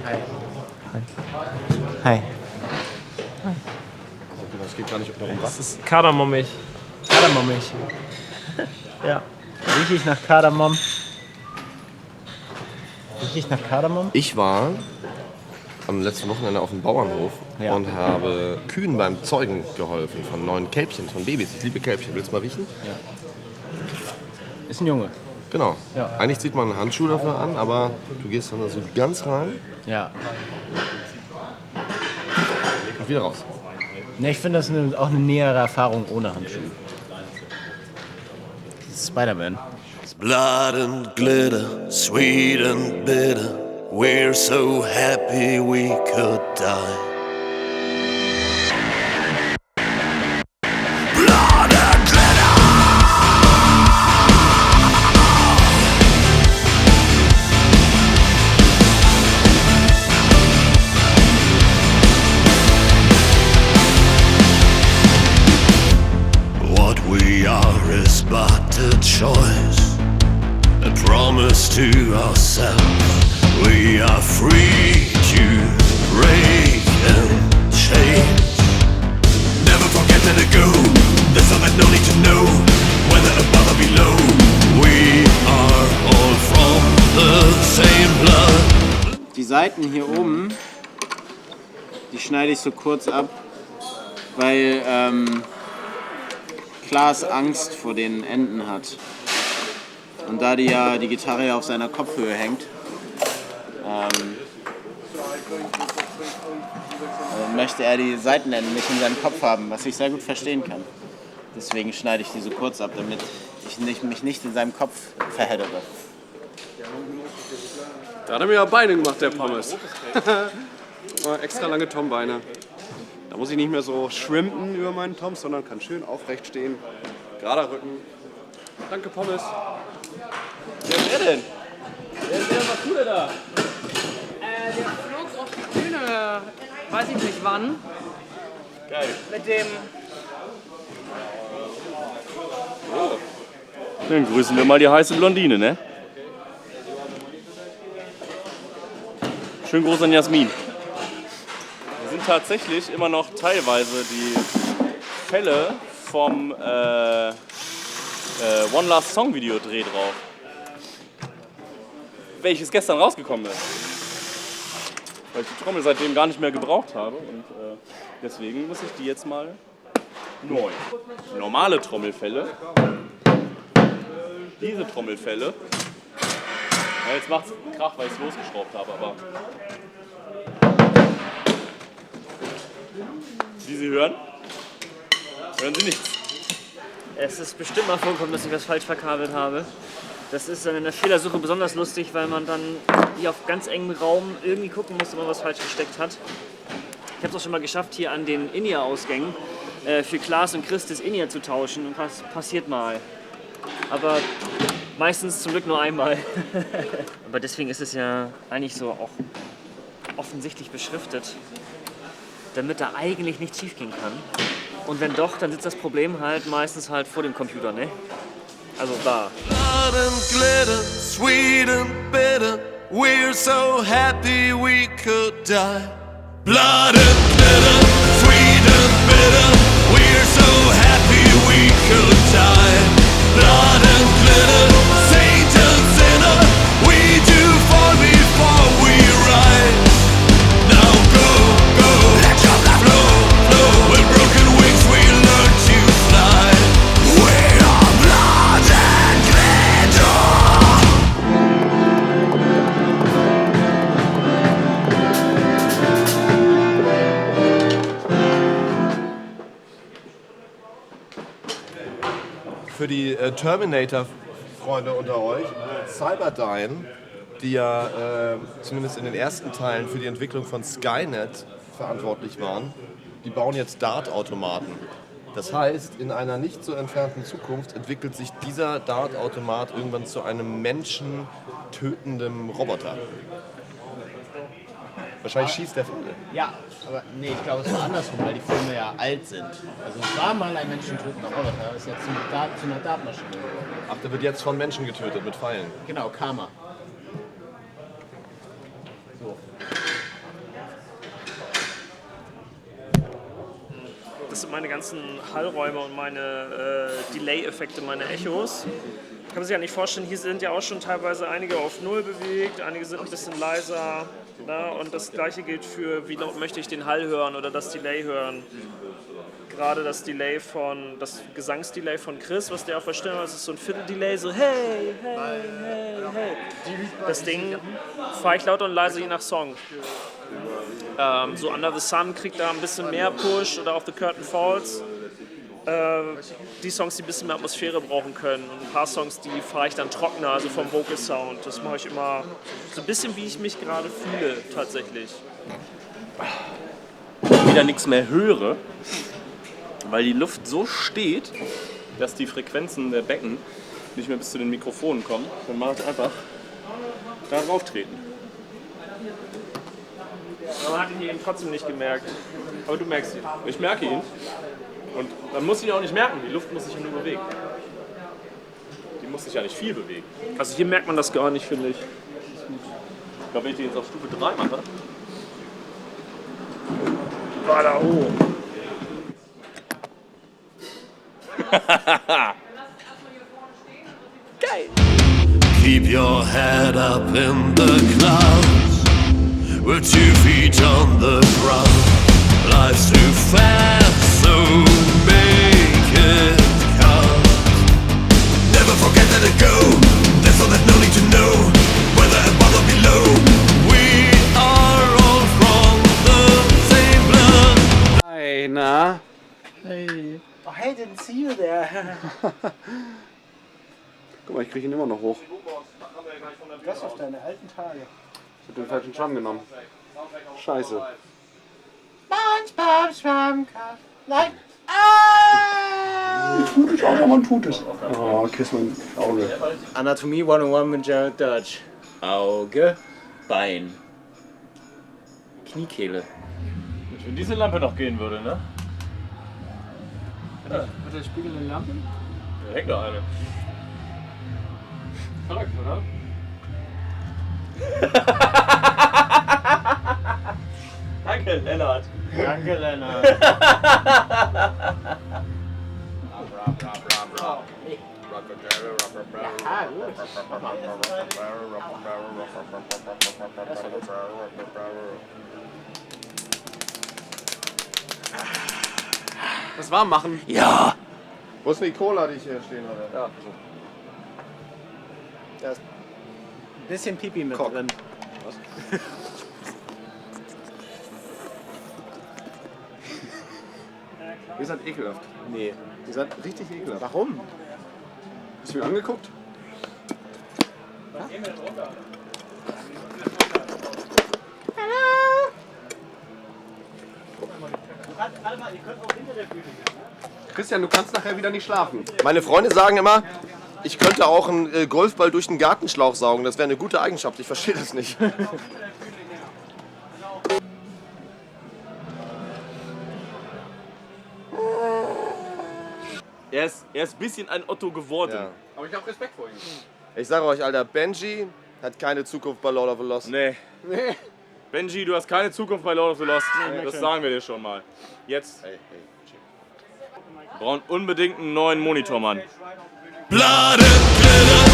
Hi. Hi. Das geht gar nicht darum, was. Das ist Kardamommig. Kardamommig. Ja. Riech ich nach Kardamom? Riech ich nach Kardamom? Ich war am letzten Wochenende auf dem Bauernhof und habe Kühen beim Zeugen geholfen von neuen Kälbchen, von Babys. Ich liebe Kälbchen. Willst du mal riechen? Ja. Ist ein Junge. Genau. Ja. Eigentlich zieht man einen Handschuh dafür an, aber du gehst dann so ganz rein Ja. und wieder raus. Ne, ich finde das auch eine nähere Erfahrung ohne Handschuhe. Spider-Man. Blood and glitter, sweet and bitter. We're so happy we could die. Blood and glitter. What we are is but a choice, a promise to ourselves. We are free to break and change. Never forget to let go. There's something no need to know. Whether above or below, we are all from the same blood. Die Seiten hier oben, die schneide ich so kurz ab, weil Klaas Angst vor den Enden hat. Und da die Gitarre ja auf seiner Kopfhöhe hängt, möchte er die Seitenenden nicht in seinem Kopf haben, was ich sehr gut verstehen kann. Deswegen schneide ich die so kurz ab, damit ich mich nicht in seinem Kopf verheddere. Da hat er mir ja Beine gemacht, der Pommes. Extra lange Tom-Beine. Da muss ich nicht mehr so schwimmen über meinen Toms, sondern kann schön aufrecht stehen. Gerader Rücken. Danke, Pommes. Wer ist er denn? Was tut er da? Der flog auf die Bühne, weiß ich nicht wann. Geil. Mit dem. Dann grüßen wir mal die heiße Blondine, ne? Schönen Gruß an Jasmin. Wir sind tatsächlich immer noch teilweise die Fälle vom One Last Song Video Dreh drauf. Welches gestern rausgekommen ist. Weil ich die Trommel seitdem gar nicht mehr gebraucht habe und deswegen muss ich die jetzt mal neu. Normale Trommelfälle. Diese Trommelfälle. Ja, jetzt macht's Krach, weil ich es losgeschraubt habe, aber. Wie Sie hören Sie nichts. Es ist bestimmt mal vorgekommen, dass ich was falsch verkabelt habe. Das ist dann in der Fehlersuche besonders lustig, weil man dann hier auf ganz engem Raum irgendwie gucken muss, ob man was falsch gesteckt hat. Ich habe es auch schon mal geschafft, hier an den In-Ear-Ausgängen für Klaas und Chris das In-Ear zu tauschen und was passiert mal. Aber meistens zum Glück nur einmal. Aber deswegen ist es ja eigentlich so auch offensichtlich beschriftet, damit da eigentlich nichts schief gehen kann. Und wenn doch, dann sitzt das Problem halt meistens halt vor dem Computer, ne? Also da. Blood and glitter, sweet and bitter. We're so happy we could die. Blood and glitter, sweet and bitter. We're so happy we could die. Blood and glitter, saint and sinner. We do fall before we rise. Now go, go, let your blood flow, flow. With broken wings we learn to fly. We are blood and glitter. Für die Terminator-Freunde unter euch, Cyberdyne, die ja zumindest in den ersten Teilen für die Entwicklung von Skynet verantwortlich waren, die bauen jetzt Dart-Automaten. Das heißt, in einer nicht so entfernten Zukunft entwickelt sich dieser Dart-Automat irgendwann zu einem menschentötenden Roboter. Wahrscheinlich schießt der Filme. Ja, aber nee, ich glaube, es war andersrum, weil die Filme ja alt sind. Also es war mal ein menschentötender Roboter, ist jetzt zu einer Dartmaschine geworden. Ach, der wird jetzt von Menschen getötet mit Pfeilen. Genau, Karma. So. sind meine ganzen Hallräume und meine Delay-Effekte, meine Echos. Kann man sich ja nicht vorstellen, hier sind ja auch schon teilweise einige auf 0 bewegt, einige sind ein bisschen leiser. Ne? Und das gleiche gilt für, wie laut möchte ich den Hall hören oder das Delay hören. Gerade das Gesangsdelay von Chris, was der auf der Stimme hat, ist so ein Viertel-Delay, so hey, hey, hey, hey. Das Ding fahre ich laut und leise je nach Song. So Under the Sun kriegt da ein bisschen mehr Push oder auch The Curtain Falls. Die Songs, die ein bisschen mehr Atmosphäre brauchen können. Und ein paar Songs, die fahre ich dann trockener, also vom Vocal Sound. Das mache ich immer so ein bisschen, wie ich mich gerade fühle, tatsächlich. Wieder nichts mehr höre, weil die Luft so steht, dass die Frequenzen der Becken nicht mehr bis zu den Mikrofonen kommen. Dann mache ich einfach da drauf treten. Man hat ihn eben trotzdem nicht gemerkt. Aber du merkst ihn. Ich merke ihn. Und dann muss ich ihn auch nicht merken, die Luft muss sich ja nur bewegen. Die muss sich ja nicht viel bewegen. Also hier merkt man das gar nicht, finde ich. Ich glaube, wenn ich den jetzt auf Stufe 3 mache. War da hoch. Keep your head up in the clouds with 2 feet on the ground. Life's too fast, so make it count. Never forget that it go. There's all that no need to know whether above or below. We are all from the same blood. Hi, na? Hey. Oh, hey, didn't see you there. Guck mal, ich kriege ihn immer noch hoch. Das auf deine alten Tage. Ich hab den falschen Schwamm genommen. Scheiße. SpongeBob Schwammkopf. Nein. Tut es auch, man tut es. Oh, kiss mein Auge. Anatomie 101 mit Jared Dutch. Auge, Bein, Kniekehle. Wenn diese Lampe noch gehen würde, ne? Hat der Spiegel eine Lampe? Da hängt da eine. Verrückt, oder? Danke, Lennart. Danke, Lennart. Das warm machen. Ja. Wo ist die Cola, die ich hier stehen hatte? Ja. Da ist ein bisschen Pipi mit drin. Ihr seid ekelhaft. Nee. Ihr seid richtig ekelhaft. Warum? Hast du ihn angeguckt? Christian, du kannst nachher wieder nicht schlafen. Meine Freunde sagen immer, ich könnte auch einen Golfball durch den Gartenschlauch saugen. Das wäre eine gute Eigenschaft. Ich verstehe das nicht. Er ist ein bisschen ein Otto geworden. Ja. Aber ich habe Respekt vor ihm. Ich sage euch, Alter, Benji hat keine Zukunft bei Lord of the Lost. Nee. Benji, du hast keine Zukunft bei Lord of the Lost. Das sagen wir dir schon mal. Jetzt. Wir brauchen unbedingt einen neuen Monitor, Mann. Blood and glitter.